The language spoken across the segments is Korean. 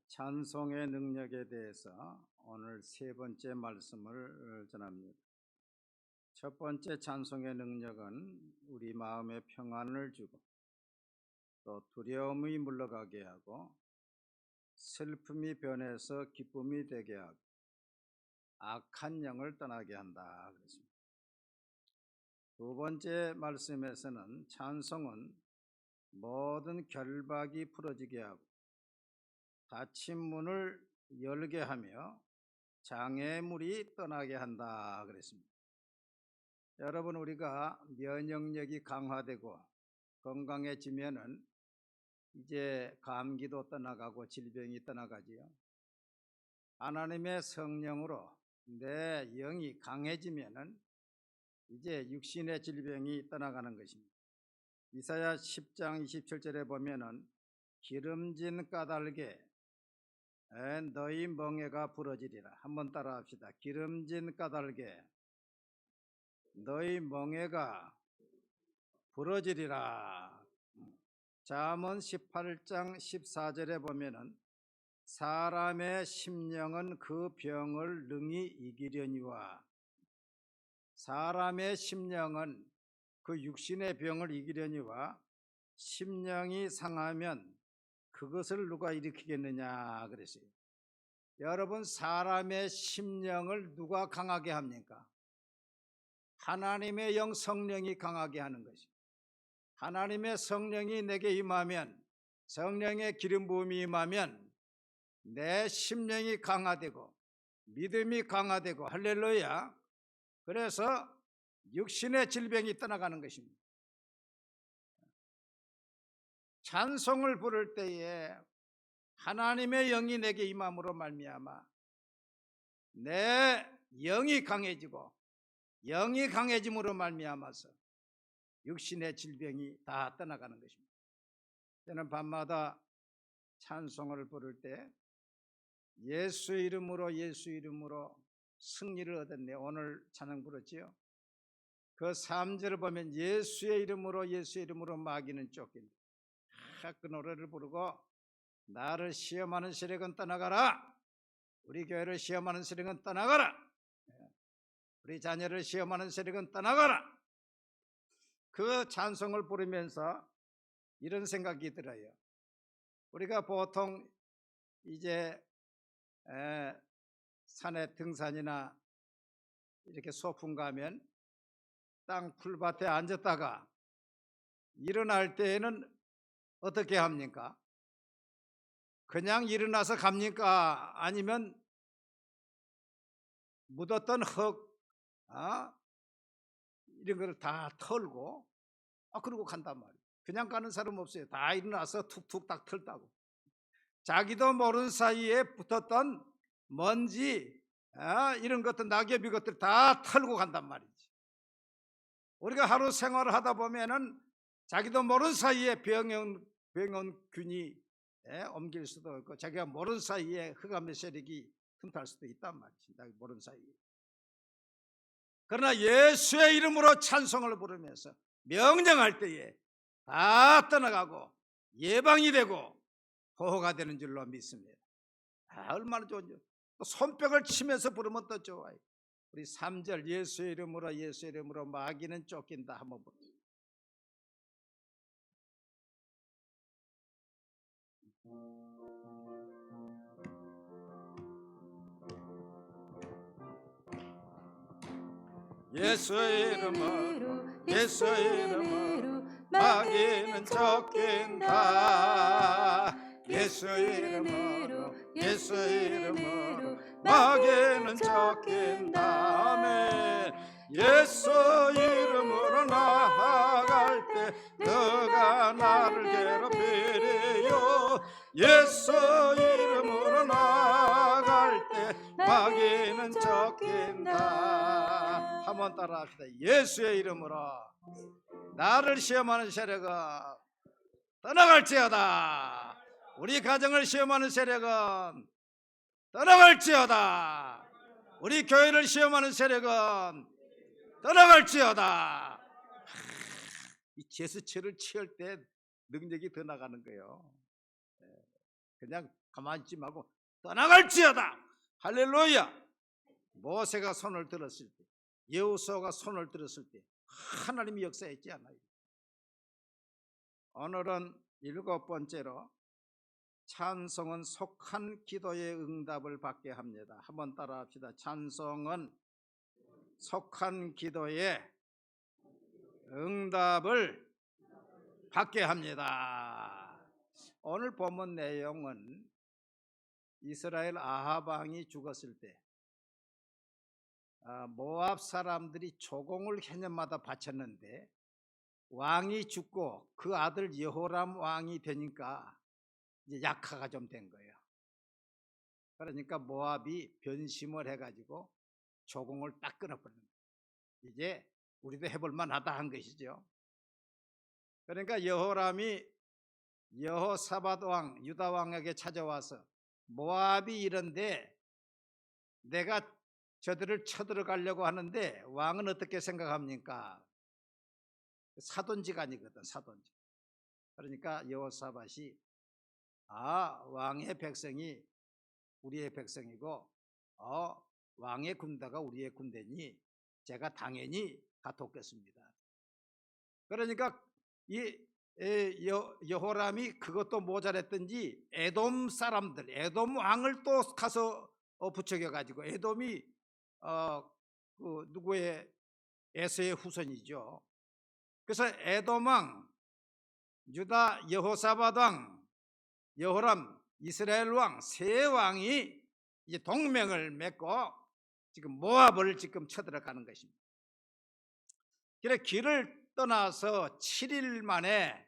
찬송의 능력에 대해서 오늘 세 번째 말씀을 전합니다. 첫 번째 찬송의 능력은 우리 마음에 평안을 주고 또 두려움이 물러가게 하고 슬픔이 변해서 기쁨이 되게 하고 악한 영을 떠나게 한다 그랬습니다. 두 번째 말씀에서는 찬송은 모든 결박이 풀어지게 하고 닫힌 문을 열게 하며 장애물이 떠나게 한다 그랬습니다. 여러분, 우리가 면역력이 강화되고 건강해지면은 이제 감기도 떠나가고 질병이 떠나가지요. 하나님의 성령으로 내 영이 강해지면은 이제 육신의 질병이 떠나가는 것입니다. 이사야 10장 27절에 보면은 기름진 까닭에 너희 멍에가 부러지리라. 한번 따라 합시다. 기름진 까닭에 너희 멍에가 부러지리라. 잠언 18장 14절에 보면은 사람의 심령은 그 병을 능히 이기려니와, 사람의 심령은 그 육신의 병을 이기려니와 심령이 상하면 그것을 누가 일으키겠느냐 그랬어요. 여러분, 사람의 심령을 누가 강하게 합니까? 하나님의 영 성령이 강하게 하는 것입니다. 하나님의 성령이 내게 임하면, 성령의 기름 부음이 임하면 내 심령이 강화되고 믿음이 강화되고, 할렐루야. 그래서 육신의 질병이 떠나가는 것입니다. 찬송을 부를 때에 하나님의 영이 내게 임함으로 말미암아 내 영이 강해지고, 영이 강해짐으로 말미암아서 육신의 질병이 다 떠나가는 것입니다. 저는 밤마다 찬송을 부를 때 예수 이름으로 예수 이름으로 승리를 얻었네. 오늘 찬양 부르지요. 그 3절을 보면 예수의 이름으로 예수의 이름으로 마귀는 쫓긴다. 그 노래를 부르고 나를 시험하는 세력은 떠나가라. 우리 교회를 시험하는 세력은 떠나가라. 우리 자녀를 시험하는 세력은 떠나가라. 그 찬송을 부르면서 이런 생각이 들어요. 우리가 보통 이제 산에 등산이나 이렇게 소풍 가면 땅 풀밭에 앉았다가 일어날 때에는 어떻게 합니까? 그냥 일어나서 갑니까? 아니면 묻었던 흙 이런 걸 다 털고 그러고 간단 말이에요. 그냥 가는 사람 없어요. 다 일어나서 툭툭 딱 털다고. 자기도 모르는 사이에 붙었던 먼지 이런 것들, 낙엽이 것들 다 털고 간단 말이지. 우리가 하루 생활을 하다 보면은 자기도 모르는 사이에 병원균이 옮길 수도 있고, 자기가 모르는 사이에 흑암의 세력이 틈탈 수도 있단 말이지. 모르는 사이에. 그러나 예수의 이름으로 찬송을 부르면서 명령할 때에 다 떠나가고 예방이 되고 보호가 되는 줄로 믿습니다. 얼마나 좋은지. 또 손뼉을 치면서 부르면 더 좋아요. 우리 3절 예수의 이름으로 예수의 이름으로 마귀는 쫓긴다 한번 보세요. 예수의 이름으로 예수의 이름으로 마귀는 쫓긴다. 예수의 이름으로 예수의 이름으로 마귀는 쫓긴다. 아멘. 예수 이름으로 나아갈 때 너가 나를 괴롭히리요. 예수 이름으로 나아갈 때 마귀는 쫓긴다. 한번 따라 합시다. 예수의 이름으로 나를 시험하는 세력은 떠나갈지어다. 우리 가정을 시험하는 세력은 떠나갈지어다. 우리 교회를 시험하는 세력은 떠나갈지어다. 이 제스처를 취할 때 능력이 더 나가는 거예요. 그냥 가만히 있지 말고 떠나갈지어다. 할렐루야. 모세가 손을 들었을 때, 여호수아가 손을 들었을 때 하나님이 역사했지 않아요. 오늘은 7번째로 찬송은 속한 기도의 응답을 받게 합니다. 한번 따라합시다. 찬송은 속한 기도의 응답을 받게 합니다. 오늘 본문 내용은 이스라엘 아합 왕이 죽었을 때 모압 사람들이 조공을 해년마다 바쳤는데 왕이 죽고 그 아들 여호람 왕이 되니까 이제 약화가 좀 된 거예요. 그러니까 모압이 변심을 해가지고 조공을 딱 끊어버리는 거예요. 이제 우리도 해볼 만하다 한 것이죠. 그러니까 여호람이 여호사밧 왕 유다 왕에게 찾아와서 모압이 이런데 내가 저들을 쳐들어가려고 하는데 왕은 어떻게 생각합니까? 사돈지간이거든, 사돈지. 그러니까 여호사밧이 왕의 백성이 우리의 백성이고 왕의 군대가 우리의 군대니 제가 당연히 다 돕겠습니다. 그러니까 이 여호람이 그것도 모자랐던지 에돔 사람들, 에돔 왕을 또 가서 부추겨 가지고 에돔이 그 누구의 에서의 후손이죠. 그래서 에돔 왕, 유다 여호사밧 왕, 여호람 이스라엘 왕 세 왕이 이제 동맹을 맺고 지금 모압을 지금 쳐들어가는 것입니다. 그래 길을 떠나서 7일 만에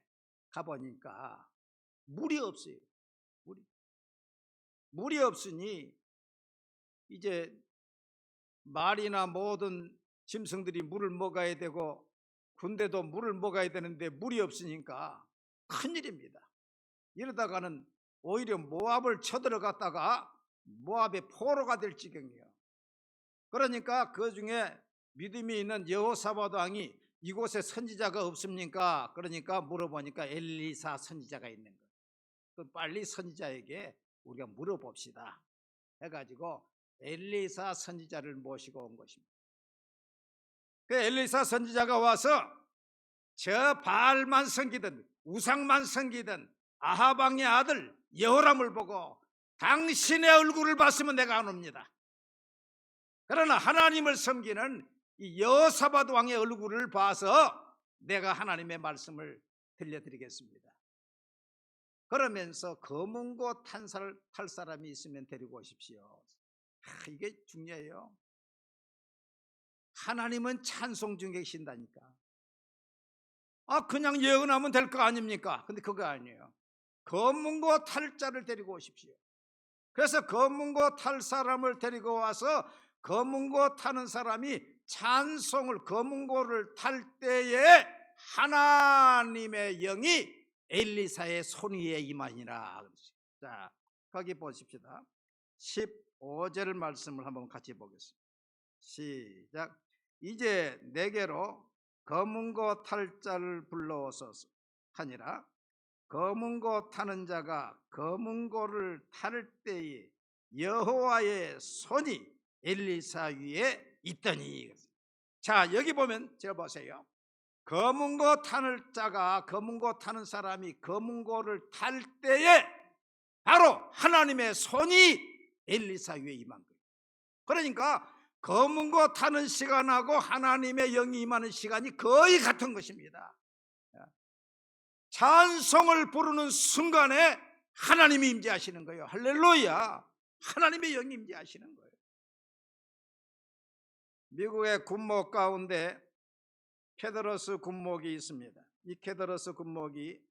가보니까 물이 없어요. 물이 없으니 이제 말이나 모든 짐승들이 물을 먹어야 되고 군대도 물을 먹어야 되는데 물이 없으니까 큰일입니다. 이러다가는 오히려 모압을 쳐들어갔다가 모압의 포로가 될 지경이에요. 그러니까 그 중에 믿음이 있는 여호사밧 왕이 이곳에 선지자가 없습니까? 그러니까 물어보니까 엘리사 선지자가 있는 거예요. 그럼 빨리 선지자에게 우리가 물어봅시다 해가지고 엘리사 선지자를 모시고 온 것입니다. 그 엘리사 선지자가 와서 저 바알만 섬기던 우상만 섬기던 아합 왕의 아들 여호람을 보고 당신의 얼굴을 봤으면 내가 안 옵니다. 그러나 하나님을 섬기는 이 여호사밧 왕의 얼굴을 봐서 내가 하나님의 말씀을 들려드리겠습니다. 그러면서 검은 고 탈 사람이 있으면 데리고 오십시오. 이게 중요해요. 하나님은 찬송 중에 계신다니까. 그냥 예언하면 될 거 아닙니까? 근데 그거 아니에요. 검은 고 탈 자를 데리고 오십시오. 그래서 검은 고 탈 사람을 데리고 와서 검은 고 타는 사람이 찬송을 검은 고를 탈 때에 하나님의 영이 엘리사의 손 위에 임하니라. 자, 거기 보십시다. 15절 말씀을 한번 같이 보겠습니다. 시작. 이제 내게로 검은 고 탈 자를 불러오소서 하니라. 검은 고 타는 자가 검은 고를 탈 때에 여호와의 손이 엘리사 위에 있더니. 자, 여기 보면 제가 보세요. 검은 고 타는 자가 검은 고 타는 사람이 검은 고를 탈 때에 바로 하나님의 손이 엘리사 위에 임한 거예요. 그러니까 검은 고 타는 시간하고 하나님의 영이 임하는 시간이 거의 같은 것입니다. 찬송을 부르는 순간에 하나님이 임재하시는 거예요. 할렐루야. 하나님의 영이 임재하시는 거예요. 미국의 군목 가운데 케더러스 군목이 있습니다. 이 케더러스 군목이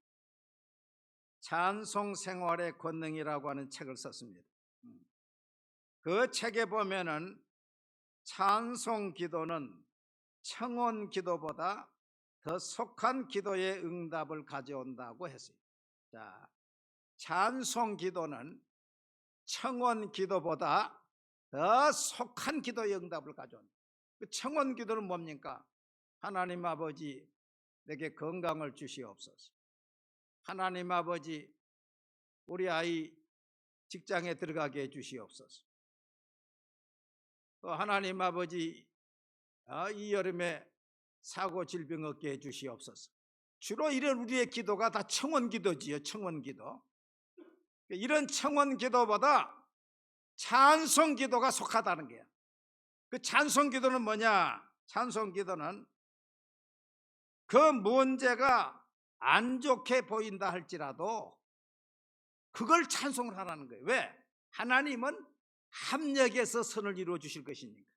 찬송 생활의 권능이라고 하는 책을 썼습니다. 그 책에 보면은 찬송 기도는 청원 기도보다 더 속한 기도의 응답을 가져온다고 했어요. 자, 찬송 기도는 청원 기도보다 더 속한 기도의 응답을 가져온다. 그 청원 기도는 뭡니까? 하나님 아버지, 내게 건강을 주시옵소서. 하나님 아버지, 우리 아이 직장에 들어가게 해주시옵소서. 또 하나님 아버지, 이 여름에 사고 질병 없게 해주시옵소서. 주로 이런 우리의 기도가 다 청원 기도지요. 청원 기도. 이런 청원 기도보다 찬송 기도가 속하다는 거야. 그 찬송 기도는 뭐냐? 찬송 기도는 그 문제가 안 좋게 보인다 할지라도 그걸 찬송을 하라는 거예요. 왜? 하나님은 합력해서 선을 이루어 주실 것이니까.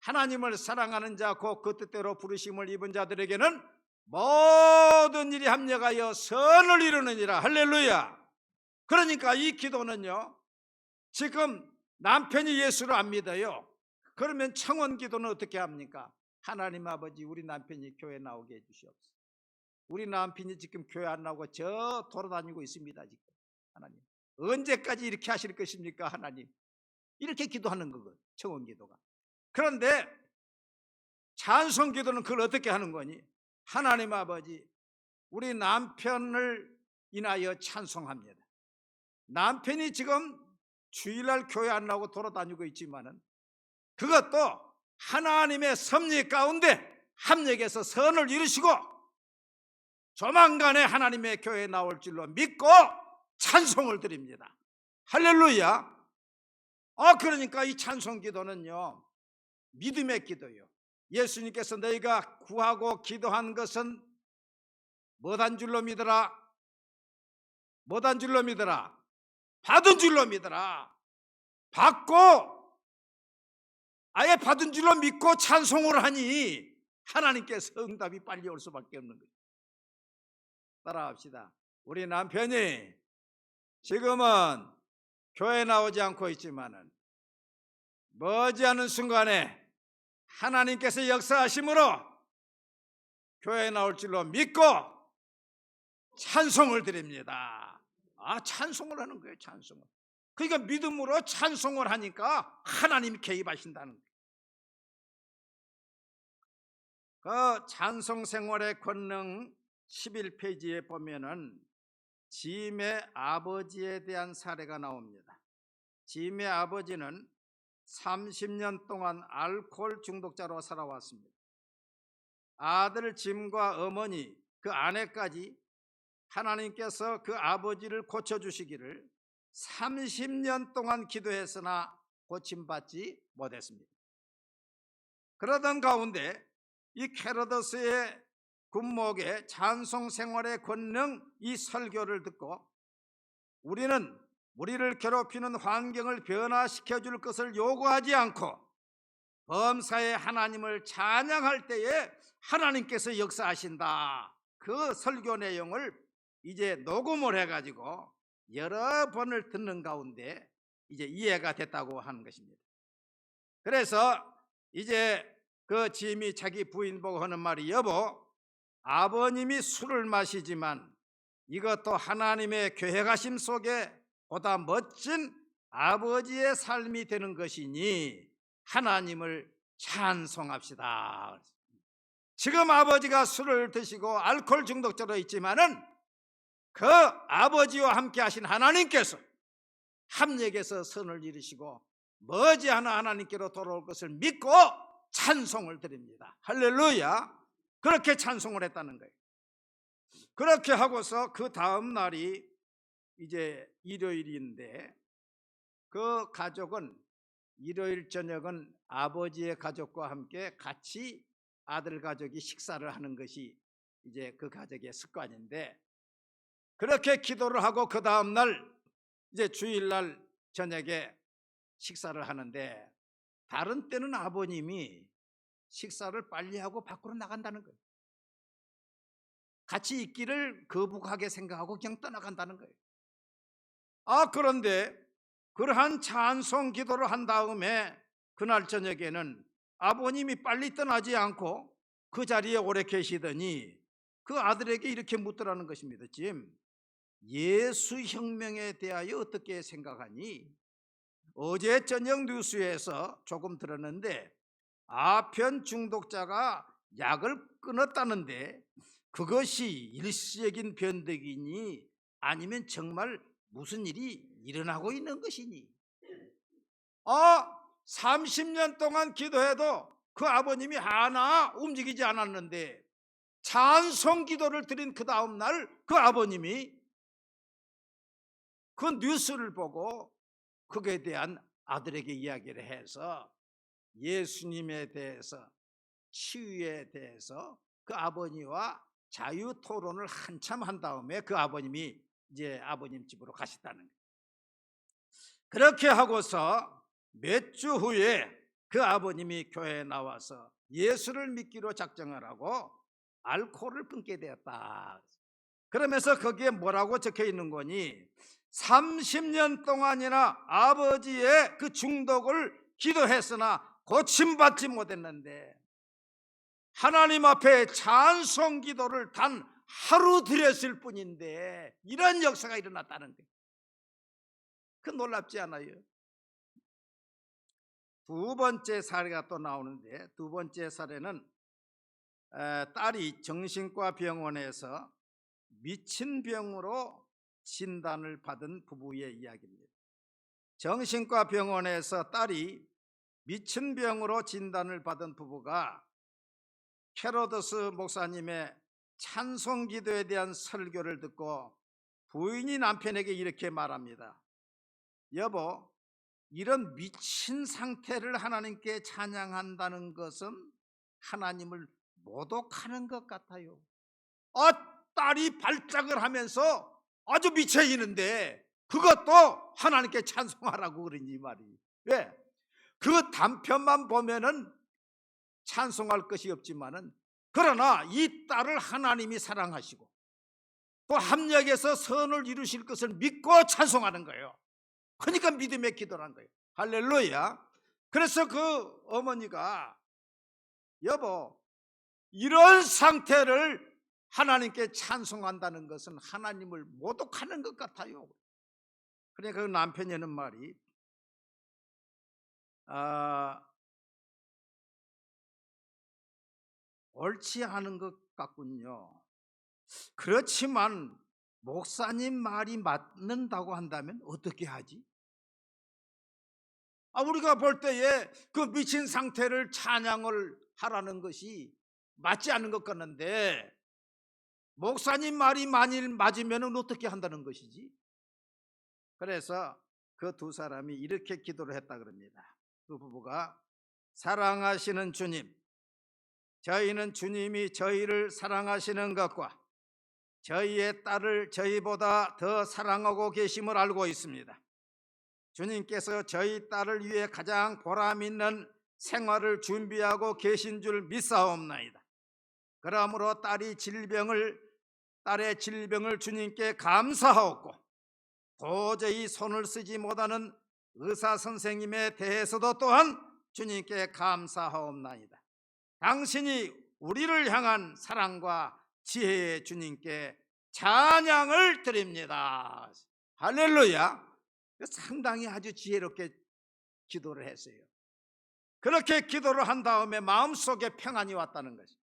하나님을 사랑하는 자, 곧 그 뜻대로 부르심을 입은 자들에게는 모든 일이 합력하여 선을 이루느니라. 할렐루야. 그러니까 이 기도는요, 지금 남편이 예수를 안 믿어요. 그러면 청원 기도는 어떻게 합니까? 하나님 아버지, 우리 남편이 교회 나오게 해주시옵소서. 우리 남편이 지금 교회 안 나오고 저 돌아다니고 있습니다. 지금 하나님 언제까지 이렇게 하실 것입니까? 하나님, 이렇게 기도하는 거거든, 청원 기도가. 그런데 찬송 기도는 그걸 어떻게 하는 거니? 하나님 아버지, 우리 남편을 인하여 찬송합니다. 남편이 지금 주일날 교회 안 나오고 돌아다니고 있지만은 그것도 하나님의 섭리 가운데 합력해서 선을 이루시고 조만간에 하나님의 교회에 나올 줄로 믿고 찬송을 드립니다. 할렐루야. 그러니까 이 찬송 기도는요, 믿음의 기도요. 예수님께서 너희가 구하고 기도한 것은 뭐한 줄로 믿으라? 뭐한 줄로 믿으라? 받은 줄로 믿으라. 받고 아예 받은 줄로 믿고 찬송을 하니 하나님께서 응답이 빨리 올 수밖에 없는 거예요. 따라합시다. 우리 남편이 지금은 교회 나오지 않고 있지만은 머지않은 순간에 하나님께서 역사하심으로 교회에 나올 줄로 믿고 찬송을 드립니다. 찬송을 하는 거예요. 찬송을. 그러니까 믿음으로 찬송을 하니까 하나님이 개입하신다는 거예요. 그 찬송 생활의 권능 11페이지에 보면은 짐의 아버지에 대한 사례가 나옵니다. 짐의 아버지는 30년 동안 알코올 중독자로 살아왔습니다. 아들 짐과 어머니, 그 아내까지 하나님께서 그 아버지를 고쳐주시기를 30년 동안 기도했으나 고침받지 못했습니다. 그러던 가운데 이 캐러더스의 군목의 찬송 생활의 권능, 이 설교를 듣고 우리를 괴롭히는 환경을 변화시켜 줄 것을 요구하지 않고 범사의 하나님을 찬양할 때에 하나님께서 역사하신다. 그 설교 내용을 이제 녹음을 해가지고 여러 번을 듣는 가운데 이제 이해가 됐다고 하는 것입니다. 그래서 이제 그 짐이 자기 부인 보고 하는 말이, 여보, 아버님이 술을 마시지만 이것도 하나님의 계획하심 속에 보다 멋진 아버지의 삶이 되는 것이니 하나님을 찬송합시다. 지금 아버지가 술을 드시고 알코올 중독자로 있지만은 그 아버지와 함께 하신 하나님께서 합력해서 선을 이루시고 머지않아 하나님께로 돌아올 것을 믿고 찬송을 드립니다. 할렐루야. 그렇게 찬송을 했다는 거예요. 그렇게 하고서 그 다음 날이 이제 일요일인데 그 가족은 일요일 저녁은 아버지의 가족과 함께 같이 아들 가족이 식사를 하는 것이 이제 그 가족의 습관인데, 그렇게 기도를 하고 그 다음 날 이제 주일날 저녁에 식사를 하는데 다른 때는 아버님이 식사를 빨리 하고 밖으로 나간다는 거예요. 같이 있기를 거북하게 생각하고 그냥 떠나간다는 거예요. 그런데 그러한 찬송 기도를 한 다음에 그날 저녁에는 아버님이 빨리 떠나지 않고 그 자리에 오래 계시더니 그 아들에게 이렇게 묻더라는 것입니다. 짐, 예수혁명에 대하여 어떻게 생각하니? 어제 저녁 뉴스에서 조금 들었는데 아편 중독자가 약을 끊었다는데 그것이 일시적인 변덕이니 아니면 정말 무슨 일이 일어나고 있는 것이니? 30년 동안 기도해도 그 아버님이 하나 움직이지 않았는데 찬송 기도를 드린 그 다음 날 그 아버님이 그 뉴스를 보고 그에 대한 아들에게 이야기를 해서 예수님에 대해서, 치유에 대해서 그 아버지와 자유 토론을 한참 한 다음에 그 아버님이 이제 아버님 집으로 가셨다는 거예요. 그렇게 하고서 몇 주 후에 그 아버님이 교회에 나와서 예수를 믿기로 작정을 하고 알코올을 끊게 되었다. 그러면서 거기에 뭐라고 적혀 있는 거니? 30년 동안이나 아버지의 그 중독을 기도했으나 고침받지 못했는데 하나님 앞에 찬송 기도를 단 하루 드렸을 뿐인데 이런 역사가 일어났다는 거예요. 그 놀랍지 않아요? 두 번째 사례가 또 나오는데, 두 번째 사례는 딸이 정신과 병원에서 미친 병으로 진단을 받은 부부의 이야기입니다. 정신과 병원에서 딸이 미친 병으로 진단을 받은 부부가 캐로더스 목사님의 찬송 기도에 대한 설교를 듣고 부인이 남편에게 이렇게 말합니다. 여보, 이런 미친 상태를 하나님께 찬양한다는 것은 하나님을 모독하는 것 같아요. 딸이 발작을 하면서 아주 미쳐 있는데 그것도 하나님께 찬송하라고 그러니 말이에요. 왜? 그 단편만 보면은 찬송할 것이 없지만은, 그러나 이 딸을 하나님이 사랑하시고 또 합력해서 선을 이루실 것을 믿고 찬송하는 거예요. 그러니까 믿음의 기도란 거예요. 할렐루야. 그래서 그 어머니가 여보, 이런 상태를 하나님께 찬송한다는 것은 하나님을 모독하는 것 같아요. 그러니까 그 남편이 하는 말이 옳지 않은 것 같군요. 그렇지만 목사님 말이 맞는다고 한다면 어떻게 하지? 우리가 볼 때에 그 미친 상태를 찬양을 하라는 것이 맞지 않는 것 같는데 목사님 말이 만일 맞으면 어떻게 한다는 것이지? 그래서 그 두 사람이 이렇게 기도를 했다 그럽니다. 그 부부가 사랑하시는 주님, 저희는 주님이 저희를 사랑하시는 것과 저희의 딸을 저희보다 더 사랑하고 계심을 알고 있습니다. 주님께서 저희 딸을 위해 가장 보람 있는 생활을 준비하고 계신 줄 믿사옵나이다. 그러므로 딸의 질병을 주님께 감사하옵고 도저히 손을 쓰지 못하는 의사 선생님에 대해서도 또한 주님께 감사하옵나이다. 당신이 우리를 향한 사랑과 지혜의 주님께 찬양을 드립니다. 할렐루야. 상당히 아주 지혜롭게 기도를 했어요. 그렇게 기도를 한 다음에 마음속에 평안이 왔다는 것이.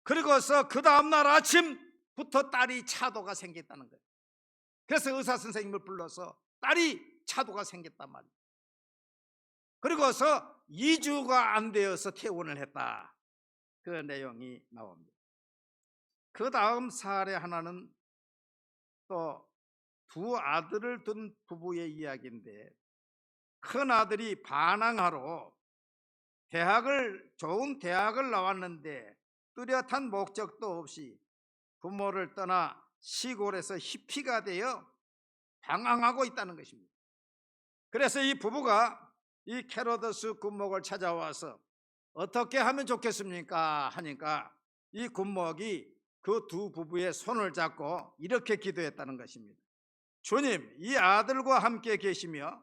그리고서 그 다음날 아침부터 딸이 차도가 생겼다는 거예요. 그래서 의사 선생님을 불러서 딸이 차도가 생겼단 말이에요. 그리고서 2주가 안 되어서 퇴원을 했다. 그 내용이 나옵니다. 그 다음 사례 하나는 또 두 아들을 둔 부부의 이야기인데, 큰 아들이 반항하러 좋은 대학을 나왔는데 뚜렷한 목적도 없이 부모를 떠나 시골에서 히피가 되어 방황하고 있다는 것입니다. 그래서 이 부부가 이 캐로더스 군목을 찾아와서 어떻게 하면 좋겠습니까 하니까 이 군목이 그 두 부부의 손을 잡고 이렇게 기도했다는 것입니다. 주님, 이 아들과 함께 계시며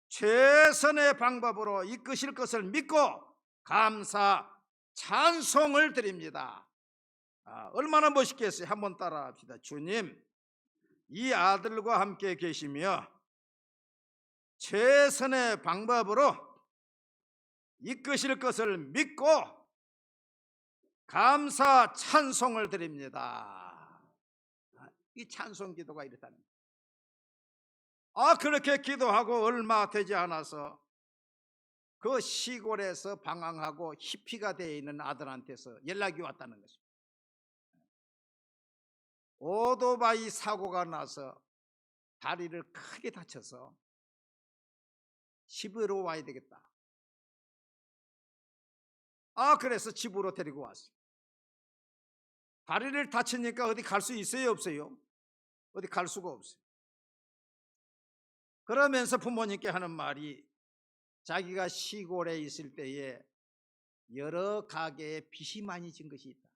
최선의 방법으로 이끄실 것을 믿고 감사 찬송을 드립니다. 얼마나 멋있겠어요. 한번 따라 합시다. 주님, 이 아들과 함께 계시며 최선의 방법으로 이끄실 것을 믿고 감사 찬송을 드립니다. 이 찬송 기도가 이렇다는 거예요. 그렇게 기도하고 얼마 되지 않아서 그 시골에서 방황하고 히피가 되어 있는 아들한테서 연락이 왔다는 것입니다. 오토바이 사고가 나서 다리를 크게 다쳐서 집으로 와야 되겠다. 그래서 집으로 데리고 왔어요. 다리를 다치니까 어디 갈 수 있어요, 없어요? 어디 갈 수가 없어요. 그러면서 부모님께 하는 말이, 자기가 시골에 있을 때에 여러 가게에 빚이 많이 진 것이 있다.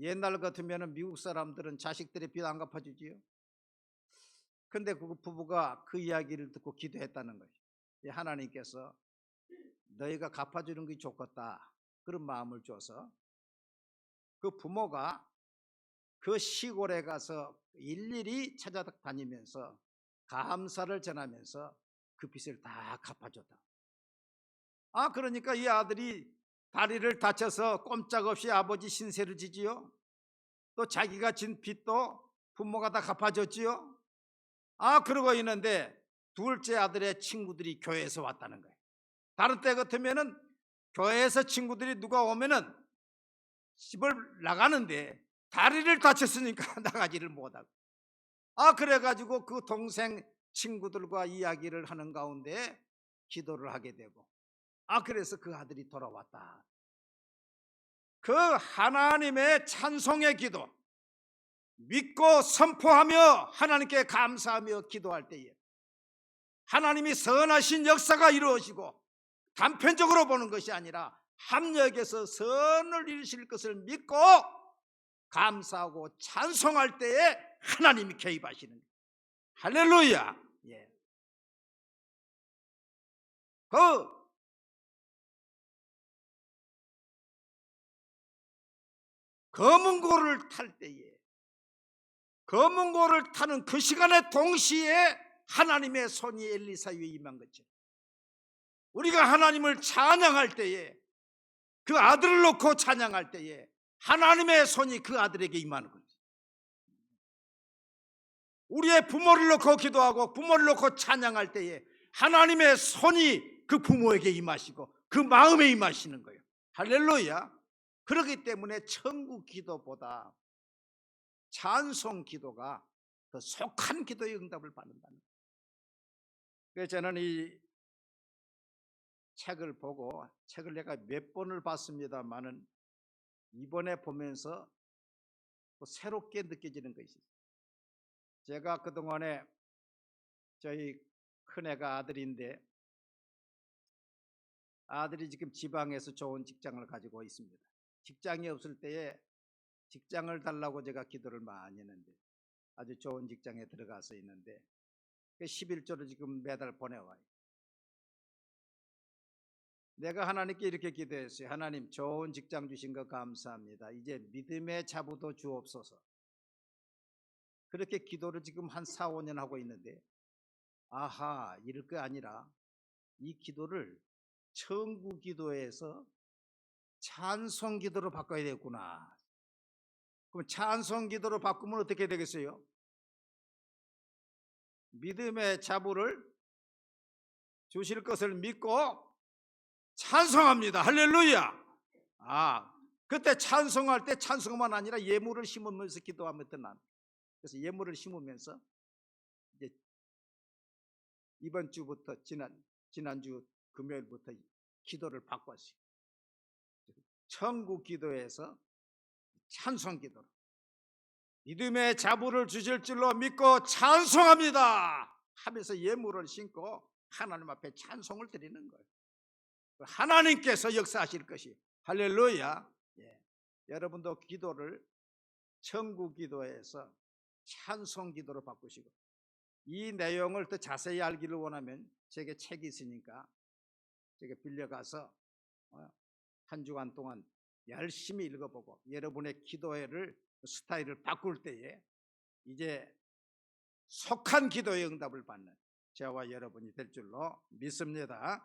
옛날 같으면 미국 사람들은 자식들의 빚 안 갚아주지요. 근데 그 부부가 그 이야기를 듣고 기도했다는 거예요. 하나님께서 너희가 갚아주는 게 좋겠다, 그런 마음을 줘서 그 부모가 그 시골에 가서 일일이 찾아다니면서 감사를 전하면서 그 빚을 다 갚아줬다. 그러니까 이 아들이 다리를 다쳐서 꼼짝없이 아버지 신세를 지지요. 또 자기가 진 빚도 부모가 다 갚아줬지요. 그러고 있는데 둘째 아들의 친구들이 교회에서 왔다는 거예요. 다른 때 같으면은 교회에서 친구들이 누가 오면은 집을 나가는데 다리를 다쳤으니까 나가지를 못하고. 그래가지고 그 동생 친구들과 이야기를 하는 가운데 기도를 하게 되고, 그래서 그 아들이 돌아왔다. 그 하나님의 찬송의 기도, 믿고 선포하며 하나님께 감사하며 기도할 때에 하나님이 선하신 역사가 이루어지고, 단편적으로 보는 것이 아니라 합력해서 선을 이루실 것을 믿고 감사하고 찬송할 때에 하나님이 개입하시는 거예요. 할렐루야. 그 검은 고를 탈 때에, 검은 고를 타는 그 시간에 동시에 하나님의 손이 엘리사 위에 임한 거죠. 우리가 하나님을 찬양할 때에, 그 아들을 놓고 찬양할 때에 하나님의 손이 그 아들에게 임하는 거죠. 우리의 부모를 놓고 기도하고 부모를 놓고 찬양할 때에 하나님의 손이 그 부모에게 임하시고 그 마음에 임하시는 거예요. 할렐루야. 그렇기 때문에 천국 기도보다 찬송 기도가 더 속한 기도의 응답을 받는다는 거예요. 그래서 저는 이 책을 보고, 책을 내가 몇 번을 봤습니다만은 이번에 보면서 또 새롭게 느껴지는 것이 있어요. 제가 그동안에 저희 큰애가 아들인데, 아들이 지금 지방에서 좋은 직장을 가지고 있습니다. 직장이 없을 때에 직장을 달라고 제가 기도를 많이 했는데 아주 좋은 직장에 들어가서 있는데 11조를 지금 매달 보내와요. 내가 하나님께 이렇게 기도했어요. 하나님, 좋은 직장 주신 거 감사합니다. 이제 믿음의 자부도 주옵소서. 그렇게 기도를 지금 한 4, 5년 하고 있는데, 이럴 게 아니라 이 기도를 천국 기도에서 찬송 기도로 바꿔야 되겠구나. 그럼 찬송 기도로 바꾸면 어떻게 되겠어요? 믿음의 자부를 주실 것을 믿고 찬송합니다. 할렐루야. 그때 찬송할 때 찬송만 아니라 예물을 심으면서 기도하면 난. 그래서 예물을 심으면서 이제 이번 주부터 지난주 금요일부터 기도를 바꿨어요. 천국 기도에서 찬송 기도로 믿음의 자부를 주실 줄로 믿고 찬송합니다 하면서 예물을 심고 하나님 앞에 찬송을 드리는 거예요. 하나님께서 역사하실 것이. 할렐루야. 여러분도 기도를 천국 기도에서 찬송 기도로 바꾸시고, 이 내용을 더 자세히 알기를 원하면 제게 책이 있으니까 제가 빌려가서 한 주간 동안 열심히 읽어보고 여러분의 기도를 스타일을 바꿀 때에 이제 속한 기도의 응답을 받는 저와 여러분이 될 줄로 믿습니다.